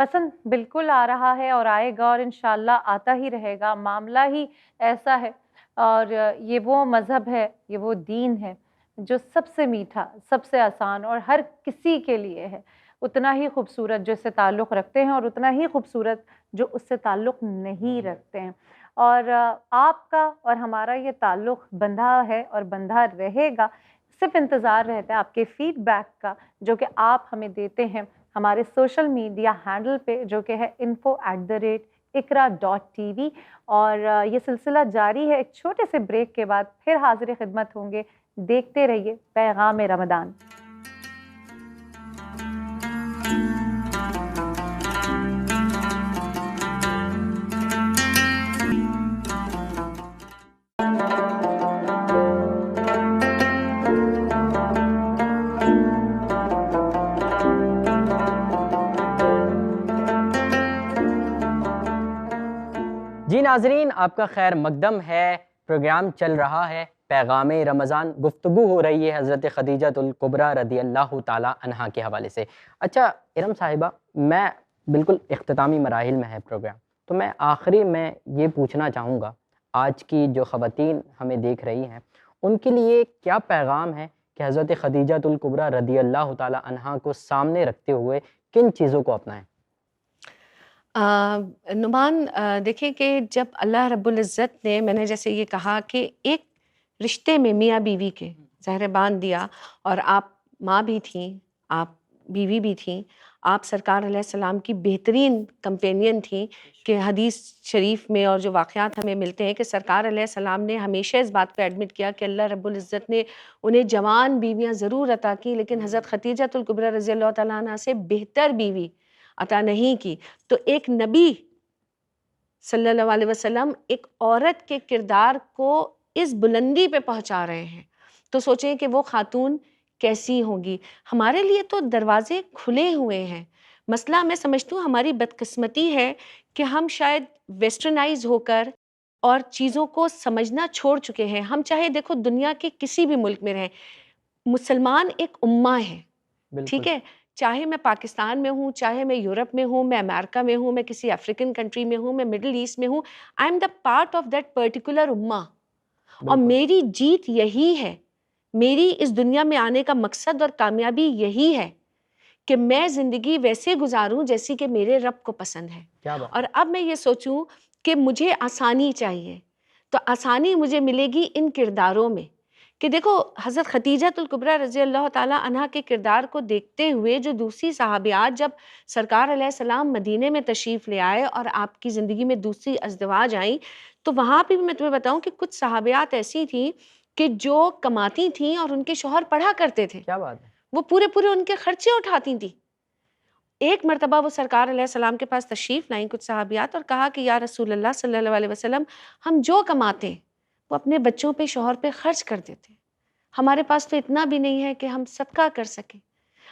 پسند بالکل آ رہا ہے اور آئے گا، اور انشاءاللہ آتا ہی رہے گا، معاملہ ہی ایسا ہے۔ اور یہ وہ مذہب ہے، یہ وہ دین ہے جو سب سے میٹھا، سب سے آسان اور ہر کسی کے لیے ہے، اتنا ہی خوبصورت جو اس سے تعلق رکھتے ہیں اور اتنا ہی خوبصورت جو اس سے تعلق نہیں رکھتے ہیں۔ اور آپ کا اور ہمارا یہ تعلق بندھا ہے اور بندھا رہے گا، صرف انتظار رہتا ہے آپ کے فیڈ بیک کا، جو کہ آپ ہمیں دیتے ہیں ہمارے سوشل میڈیا ہینڈل پہ، جو کہ ہے info@iqra.tv۔ اور یہ سلسلہ جاری ہے۔ ایک چھوٹے سے بریک کے بعد پھر حاضر خدمت ہوں گے، دیکھتے رہیے پیغام رمضان۔ جی ناظرین، آپ کا خیر مقدم ہے، پروگرام چل رہا ہے پیغام رمضان، گفتگو ہو رہی ہے حضرت خدیجۃ الکبریٰ رضی اللہ تعالیٰ عنہا کے حوالے سے۔ اچھا ارم صاحبہ، میں بالکل اختتامی مراحل میں ہے پروگرام، تو میں آخری میں یہ پوچھنا چاہوں گا، آج کی جو خواتین ہمیں دیکھ رہی ہیں ان کے لیے کیا پیغام ہے کہ حضرت خدیجۃ الکبریٰ رضی اللہ تعالیٰ عنہا کو سامنے رکھتے ہوئے کن چیزوں کو اپنائیں؟ نعمان، دیکھیں کہ جب اللہ رب العزت نے، میں نے جیسے یہ کہا کہ ایک رشتے میں میاں بیوی کے زہر باندھ دیا، اور آپ ماں بھی تھیں، آپ بیوی بھی تھیں، آپ سرکار علیہ السلام کی بہترین کمپینین تھیں، کہ حدیث شریف میں اور جو واقعات ہمیں ملتے ہیں کہ سرکار علیہ السلام نے ہمیشہ اس بات پہ ایڈمٹ کیا کہ اللہ رب العزت نے انہیں جوان بیویاں ضرور عطا کی، لیکن حضرت خدیجۃ الکبریٰ رضی اللہ تعالیٰ عنہ سے بہتر بیوی عطا نہیں کی۔ تو ایک نبی صلی اللہ علیہ وسلم ایک عورت کے کردار کو اس بلندی پہ پہنچا رہے ہیں، تو سوچیں کہ وہ خاتون کیسی ہوں گی۔ ہمارے لیے تو دروازے کھلے ہوئے ہیں، مسئلہ میں سمجھتی ہوں ہماری بدقسمتی ہے کہ ہم شاید ویسٹرنائز ہو کر اور چیزوں کو سمجھنا چھوڑ چکے ہیں۔ ہم چاہے دیکھو دنیا کے کسی بھی ملک میں رہیں، مسلمان ایک امہ ہے، ٹھیک ہے، چاہے میں پاکستان میں ہوں، چاہے میں یورپ میں ہوں، میں امریکہ میں ہوں، میں کسی افریقن کنٹری میں ہوں، میں مڈل ایسٹ میں ہوں، I am the part of that particular امہ، اور میری جیت یہی ہے، میری اس دنیا میں آنے کا مقصد اور کامیابی یہی ہے کہ میں زندگی ویسے گزاروں جیسی کہ میرے رب کو پسند ہے۔ اور اب میں یہ سوچوں کہ مجھے آسانی چاہیے، تو آسانی مجھے ملے گی ان کرداروں میں، کہ دیکھو حضرت خدیجۃ الکبریٰ رضی اللہ تعالیٰ عنہا کے کردار کو دیکھتے ہوئے جو دوسری صحابیات جب سرکار علیہ السلام مدینے میں تشریف لے آئے اور آپ کی زندگی میں دوسری ازدواج آئیں، تو وہاں پہ بھی میں تمہیں بتاؤں کہ کچھ صحابیات ایسی تھیں کہ جو کماتی تھیں اور ان کے شوہر پڑھا کرتے تھے، کیا بات ہے، وہ پورے ان کے خرچے اٹھاتی تھیں۔ ایک مرتبہ وہ سرکار علیہ السلام کے پاس تشریف لائیں کچھ صحابیات، اور کہا کہ یا رسول اللہ صلی اللہ علیہ وسلم، ہم جو کماتے ہیں وہ اپنے بچوں پہ، شوہر پہ خرچ کر دیتے ہیں، ہمارے پاس تو اتنا بھی نہیں ہے کہ ہم صدقہ کر سکیں۔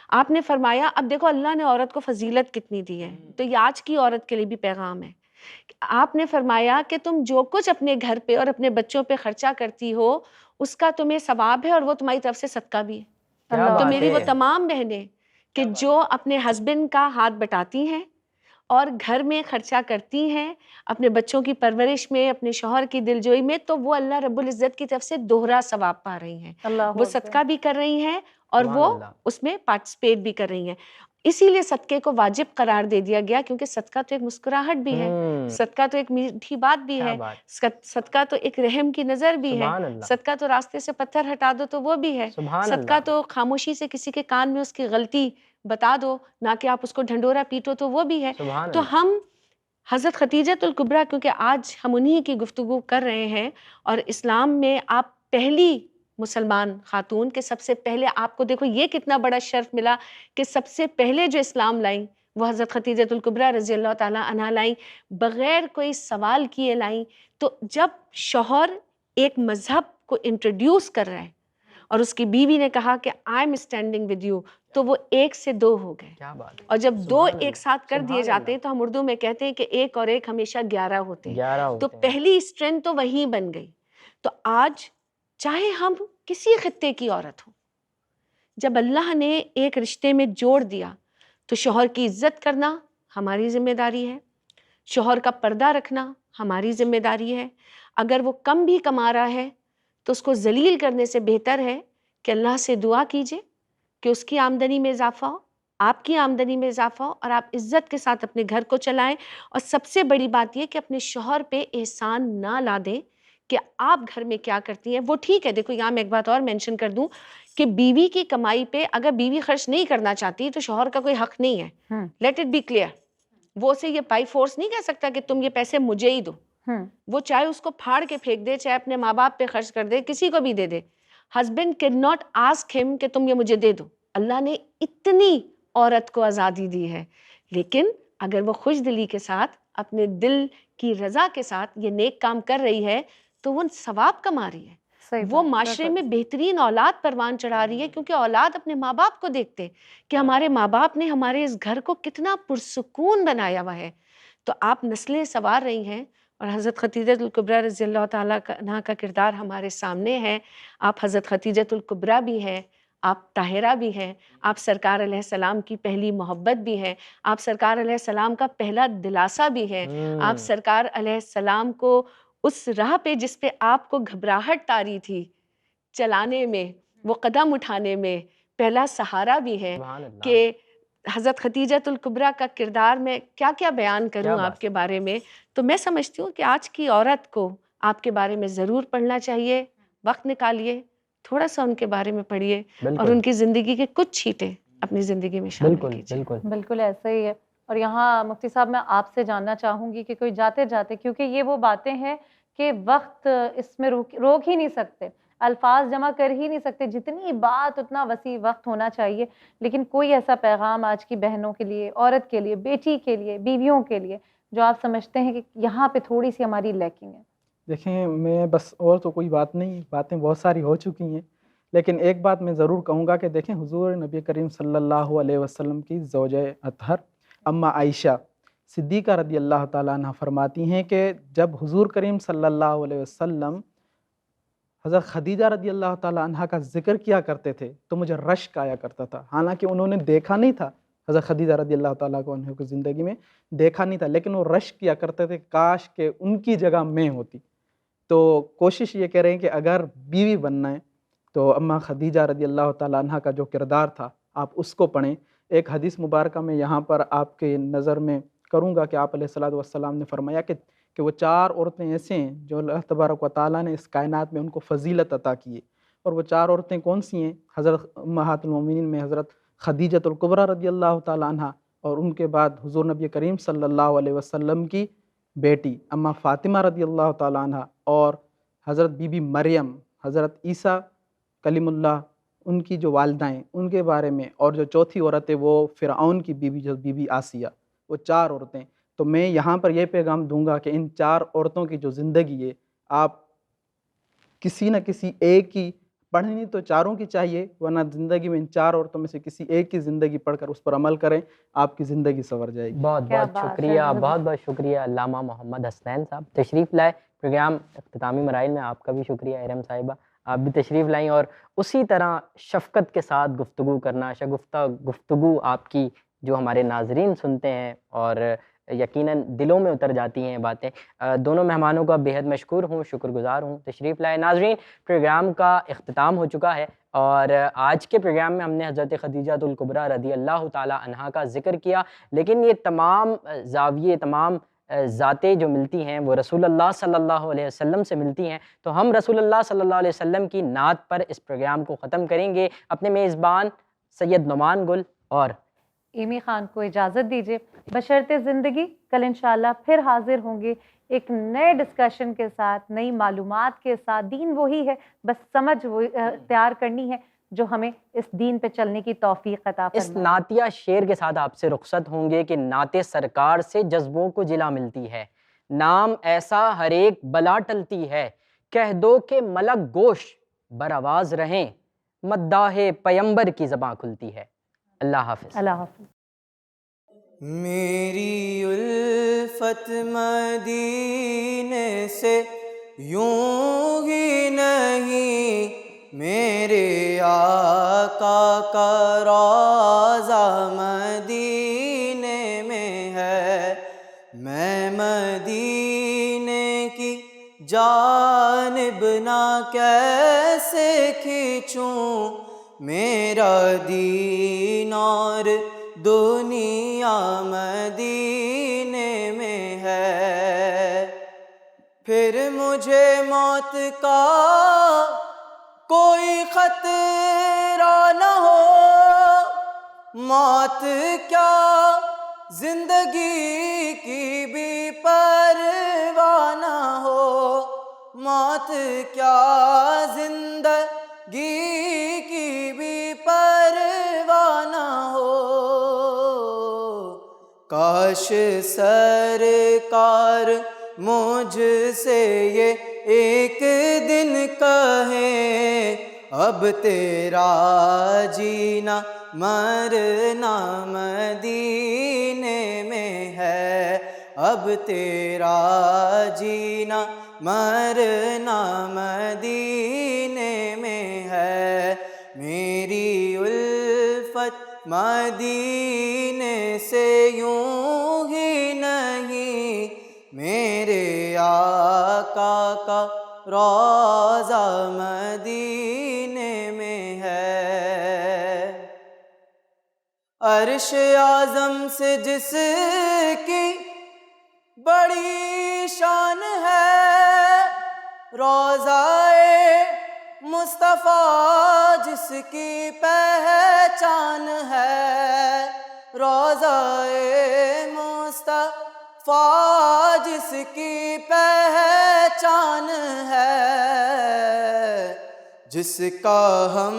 آپ نے فرمایا، اب دیکھو اللہ نے عورت کو فضیلت کتنی دی ہے، تو یہ آج کی عورت کے لیے بھی پیغام ہے۔ آپ نے فرمایا کہ تم جو کچھ اپنے گھر پہ اور اپنے بچوں پہ خرچہ کرتی ہو اس کا تمہیں ثواب ہے، اور وہ تمہاری طرف سے صدقہ بھی ہے۔ تو میری وہ تمام بہنیں کہ جو اپنے ہسبینڈ کا ہاتھ بٹاتی ہیں اور گھر میں خرچہ کرتی ہیں اپنے بچوں کی پرورش میں، اپنے شوہر کی دلجوئی میں، تو وہ اللہ رب العزت کی طرف سے دوہرا ثواب پا رہی ہیں. اللہ وہ اکبر. صدقہ بھی کر رہی ہیں اور سبحان وہ اللہ. اس میں پارٹیسپیٹ بھی کر رہی ہیں. اسی لیے صدقے کو واجب قرار دے دیا گیا، کیونکہ صدقہ تو ایک مسکراہٹ بھی ہے، صدقہ تو ایک میٹھی بات بھی کیا ہے، بات. صدقہ تو ایک رحم کی نظر بھی ہے، سبحان اللہ. صدقہ تو راستے سے پتھر ہٹا دو تو وہ بھی ہے، سبحان صدقہ اللہ. تو خاموشی سے کسی کے کان میں اس کی غلطی بتا دو، نہ کہ آپ اس کو ڈھنڈورا پیٹو، تو وہ بھی ہے. سبحان تو اللہ. ہم حضرت خدیجۃ الکبریٰ، کیونکہ آج ہم انہی کی گفتگو کر رہے ہیں، اور اسلام میں آپ پہلی مسلمان خاتون کہ سب سے پہلے آپ کو دیکھو یہ کتنا بڑا شرف ملا کہ سب سے پہلے جو اسلام لائیں وہ حضرت خدیجۃ الکبریٰ رضی اللہ تعالیٰ عنہا لائیں، بغیر کوئی سوال کیے لائیں. تو جب شوہر ایک مذہب کو انٹروڈیوس کر رہا ہے اور اس کی بیوی نے کہا کہ I am standing with you, تو وہ 1 سے 2 ہو گئے. کیا بات. اور جب 2 سبحان ایک اللہ. ساتھ کر دیے سبحان جاتے ہیں اللہ. تو ہم اردو میں کہتے ہیں کہ 1 اور 1 ہمیشہ 11 ہوتے ہیں. 11 تو ہوتے ہیں. پہلی اسٹرینتھ تو وہیں بن گئی. تو آج چاہے ہم کسی خطے کی عورت ہوں، جب اللہ نے ایک رشتے میں جوڑ دیا تو شوہر کی عزت کرنا ہماری ذمہ داری ہے، شوہر کا پردہ رکھنا ہماری ذمہ داری ہے. اگر وہ کم بھی کما رہا ہے تو اس کو ذلیل کرنے سے بہتر ہے کہ اللہ سے دعا کیجئے کہ اس کی آمدنی میں اضافہ ہو، آپ کی آمدنی میں اضافہ ہو، اور آپ عزت کے ساتھ اپنے گھر کو چلائیں. اور سب سے بڑی بات یہ کہ اپنے شوہر پہ احسان نہ لا دیں کہ آپ گھر میں کیا کرتی ہیں. وہ ٹھیک ہے، دیکھو یہاں میں ایک بات اور مینشن کر دوں کہ بیوی کی کمائی پہ اگر بیوی خرچ نہیں کرنا چاہتی تو شوہر کا کوئی حق نہیں ہے. Let it be clear. وہ اسے یہ بائی فورس نہیں کہہ سکتا کہ تم یہ پیسے مجھے ہی دو. وہ چاہے اس کو پھاڑ کے پھینک دے، چاہے اپنے ماں باپ پہ خرچ کر دے، کسی کو بھی دے دے. ہسبینڈ کین ناٹ آسک ہم کہ تم یہ مجھے دے دو. اللہ نے اتنی عورت کو آزادی دی ہے، لیکن اگر وہ خوش دلی کے ساتھ اپنے دل کی رضا کے ساتھ یہ نیک کام کر رہی ہے تو وہ ثواب کما رہی ہے. وہ معاشرے میں بہترین اولاد پروان چڑھا رہی ہے، کیونکہ اولاد اپنے ماں باپ کو دیکھتے کہ ہمارے ماں باپ نے ہمارے اس گھر کو کتنا پرسکون بنایا ہوا ہے. تو آپ نسلیں سنوار رہی ہیں، اور حضرت خدیجۃ الکبریٰ رضی اللہ تعالیٰ عنہا کا کردار ہمارے سامنے ہے. آپ حضرت خدیجۃ الکبریٰ بھی ہیں، آپ طاہرہ بھی ہیں، آپ سرکار علیہ السلام کی پہلی محبت بھی ہیں، آپ سرکار علیہ السلام کا پہلا دلاسا بھی ہیں. آپ سرکار علیہ السلام کو اس راہ پہ جس پہ آپ کو گھبراہٹ طاری تھی چلانے میں، وہ قدم اٹھانے میں پہلا سہارا بھی ہے. کہ حضرت خدیجۃ الکبریٰ کا کردار میں کیا کیا بیان کروں آپ کے بارے میں. تو میں سمجھتی ہوں کہ آج کی عورت کو آپ کے بارے میں ضرور پڑھنا چاہیے. وقت نکالیے، تھوڑا سا ان کے بارے میں پڑھیے، اور ان کی زندگی کے کچھ چھینٹیں اپنی زندگی میں شامل کیجیے. بالکل ایسا ہی ہے. اور یہاں مفتی صاحب میں آپ سے جاننا چاہوں گی کہ کوئی جاتے جاتے، کیونکہ یہ وہ باتیں ہیں کہ وقت اس میں روک ہی نہیں سکتے، الفاظ جمع کر ہی نہیں سکتے، جتنی بات اتنا وسیع وقت ہونا چاہیے. لیکن کوئی ایسا پیغام آج کی بہنوں کے لیے، عورت کے لیے، بیٹی کے لیے، بیویوں کے لیے، جو آپ سمجھتے ہیں کہ یہاں پہ تھوڑی سی ہماری لیکنگ ہے؟ دیکھیں، میں بس اور تو کوئی بات نہیں، باتیں بہت ساری ہو چکی ہیں، لیکن ایک بات میں ضرور کہوں گا کہ دیکھیں، حضور نبی کریم صلی اللہ علیہ وسلم کی زوجہ اطہر اماں عائشہ صدیقہ رضی اللہ تعالیٰ عنہ فرماتی ہیں کہ جب حضور کریم صلی اللہ علیہ وسلم حضرت خدیجہ رضی اللہ تعالیٰ عنہ کا ذکر کیا کرتے تھے تو مجھے رشک آیا کرتا تھا. حالانکہ انہوں نے دیکھا نہیں تھا حضرت خدیجہ رضی اللہ تعالیٰ کو انہوں کی زندگی میں دیکھا نہیں تھا، لیکن وہ رشک کیا کرتے تھے کاش کہ ان کی جگہ میں ہوتی. تو کوشش یہ کر رہے ہیں کہ اگر بیوی بننا ہے تو اماں خدیجہ رضی اللہ تعالیٰ عنہ کا جو کردار تھا آپ اس کو پڑھیں. ایک حدیث مبارکہ میں یہاں پر آپ کے نظر میں کروں گا کہ آپ علیہ الصلوۃ والسلام نے فرمایا کہ وہ 4 عورتیں ایسے ہیں جو اللہ تبارک و تعالیٰ نے اس کائنات میں ان کو فضیلت عطا کی ہے. اور وہ 4 عورتیں کون سی ہیں؟ حضرت امہات المومنین میں حضرت خدیجۃ الکبریٰ رضی اللہ تعالیٰ عنہ، اور ان کے بعد حضور نبی کریم صلی اللہ علیہ وسلم کی بیٹی اماں فاطمہ رضی اللہ تعالیٰ عنہ، اور حضرت بی بی مریم، حضرت عیسیٰ کلیم اللہ، ان کی جو والدہ ہیں ان کے بارے میں، اور جو چوتھی عورت ہے وہ فرعون کی بیوی جو بی بی آسیہ. وہ 4 عورتیں. تو میں یہاں پر یہ پیغام دوں گا کہ ان 4 عورتوں کی جو زندگی ہے آپ کسی نہ کسی ایک کی پڑھنی تو 4 کی چاہیے، ورنہ زندگی میں ان 4 عورتوں میں سے کسی ایک کی زندگی پڑھ کر اس پر عمل کریں، آپ کی زندگی سنور جائے گی. بہت بہت شکریہ، بہت بہت شکریہ علامہ محمد حسنین صاحب، تشریف لائے پروگرام اختتامی مراحل میں. آپ کا بھی شکریہ ارم صاحبہ، آپ بھی تشریف لائیں اور اسی طرح شفقت کے ساتھ گفتگو کرنا، شگفتہ گفتگو آپ کی جو ہمارے ناظرین سنتے ہیں اور یقیناً دلوں میں اتر جاتی ہیں باتیں۔ دونوں مہمانوں کا بے حد مشکور ہوں، شکر گزار ہوں، تشریف لائے۔ ناظرین، پروگرام کا اختتام ہو چکا ہے اور آج کے پروگرام میں ہم نے حضرت خدیجہ الکبریٰ رضی اللہ تعالی عنہا کا ذکر کیا، لیکن یہ تمام زاویے، تمام ذاتیں جو ملتی ہیں وہ رسول اللہ صلی اللہ علیہ وسلم سے ملتی ہیں، تو ہم رسول اللہ صلی اللہ علیہ وسلم کی نعت پر اس پروگرام کو ختم کریں گے۔ اپنے میزبان سید نعمان گل اور ایمی خان کو اجازت دیجیے، بشرط زندگی کل انشاءاللہ پھر حاضر ہوں گے ایک نئے ڈسکشن کے ساتھ، نئی معلومات کے ساتھ۔ دین وہی ہے، بس سمجھ وہ اختیار کرنی ہے جو ہمیں اس دین پہ چلنے کی توفیق عطا اس فرمائے۔ نعتیہ شعر کے ساتھ آپ سے رخصت ہوں گے کہ نعت سرکار سے جذبوں کو جلا ملتی ہے، نام ایسا ہر ایک بلا ٹلتی ہے، کہہ دو کہ ملک گوش بر آواز رہیں، مداح پیمبر کی زباں کھلتی ہے۔ اللہ حافظ۔ اللہ حافظ۔ میری الفت مدینے سے یوں ہی نہیں، میرے آقا کا روضہ مدینے میں ہے، میں مدینے کی جانب نہ کیسے کھینچوں، میرا دین اور دنیا مدینے میں ہے، پھر مجھے موت کا کوئی خطرہ نہ ہو، موت کیا زندگی کی بھی پرواہ نہ ہو، موت کیا زندگی کی بھی پرواہ نہ ہو، کاش سرکار مجھ سے یہ ایک دن کہیں، اب تیرا جینا مرنا مدینے میں ہے، اب تیرا جینا مرنا مدینے میں ہے، میری الفت مدینے سے یوں ہی نہیں، میرے آقا کا روضہ مدینے میں ہے، عرش اعظم سے جس کی بڑی شان ہے، روضہ مصطفیٰ جس کی پہچان ہے، روضہ مصطفیٰ جس کی پہچان ہے، جس کا ہم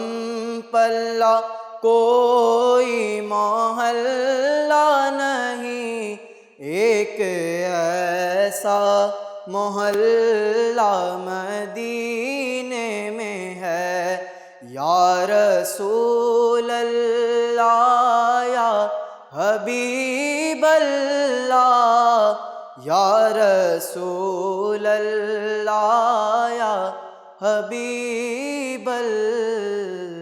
پلہ کوئی محلہ نہیں، ایک ایسا محلہ مدینے میں ہے، یا رسول اللہ یا حبیب اللہ، یا رسول اللہ یا حبیب اللہ۔